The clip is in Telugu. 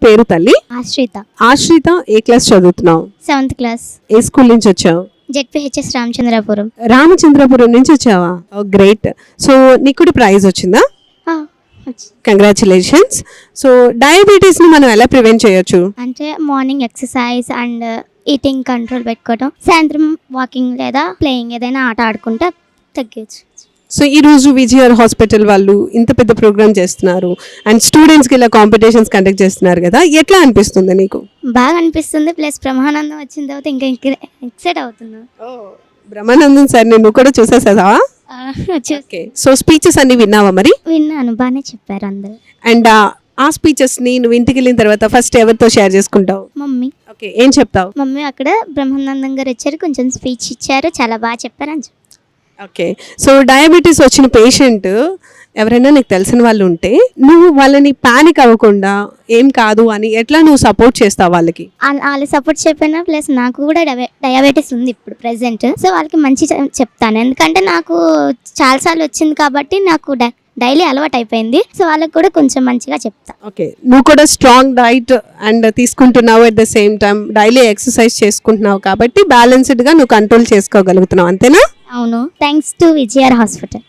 పేరు తల్లి? ఆశ్రిత. ఆశ్రిత, ఏ క్లాస్ చదువుతున్నావు? 7th class. ఏ స్కూల్ నుంచి వచ్చావు? జెడ్పీహెచ్ఎస్ రామచంద్రాపురం. రామచంద్రపురం నుంచి వచ్చావా? గ్రేట్. సో నీకు కూడా ప్రైజ్ వచ్చిందా? కంగ్రాచులేషన్స్. సో డయాబెటీస్ ని మనం ఎలా ప్రివెంట్ చేయొచ్చు? అంటే morning exercise and eating control పెట్టుకోవడం, సాయంత్రం వాకింగ్ లేదా ప్లేయింగ్ ఏదైనా ఆట ఆడుకుంటే తగ్గచ్చు. సో ఈ రోజు విజయఆర్ హాస్పిటల్ వాళ్ళు ఇంత పెద్ద ప్రోగ్రామ్ చేస్తున్నారు అండ్ స్టూడెంట్స్కి ఇలా కాంపిటీషన్స్ కండక్ట్ చేస్తున్నారు కదా, ఎట్లా అనిపిస్తుంది నీకు? బాగా అనిపిస్తుంది. ప్లస్ బ్రహ్మానందం వచ్చిన తర్వాత ఇంకా ఎక్సైట్ అవుతున్నాను. బ్రహ్మానందం సార్ నువ్వు కూడా చూసేసావా? ఓకే. సో స్పీచెస్ అన్ని విన్నావా మరి? విన్నాను, బాగానే చెప్పారు అందరూ. అండ్ ఆ స్పీచెస్ ని నువ్వు ఇంటికి వెళ్ళిన తర్వాత ఫస్ట్ ఎవరితో షేర్ చేసుకుంటావు? మమ్మీ. ఓకే, ఏం చెప్తావు? మమ్మీ అక్కడ బ్రహ్మానందం గారు వచ్చారు, కొంచెం స్పీచ్ ఇచ్చారు, చాలా బాగా చెప్పారు అని. ఓకే. సో డయాబెటీస్ వచ్చిన పేషెంట్ ఎవరైనా నీకు తెలిసిన వాళ్ళు ఉంటే నువ్వు వాళ్ళని పానిక్ అవ్వకుండా ఏం కాదు అని ఎట్లా నువ్వు సపోర్ట్ చేస్తావు వాళ్ళకి? వాళ్ళు సపోర్ట్ చెప్పినా ప్లస్ నాకు కూడా డయాబెటీస్ ఉంది ఇప్పుడు ప్రెసెంట్. సో వాళ్ళకి మంచి చెప్తాను, ఎందుకంటే నాకు చాలాసార్లు వచ్చింది కాబట్టి నాకు డైలీ అలవాటు అయిపోయింది. సో వాళ్ళకి కూడా కొంచెం మంచిగా చెప్తా. ఓకే, నువ్వు కూడా స్ట్రాంగ్ డైట్ అండ్ తీసుకుంటున్నావు, at the same time daily exercise చేసుకుంటున్నావు కాబట్టి బ్యాలెన్స్డ్గా నువ్వు కంట్రోల్ చేసుకోగలుగుతున్నావు, అంతేనా? అవును, థ్యాంక్స్ టు విజయఆర్ హాస్పిటల్.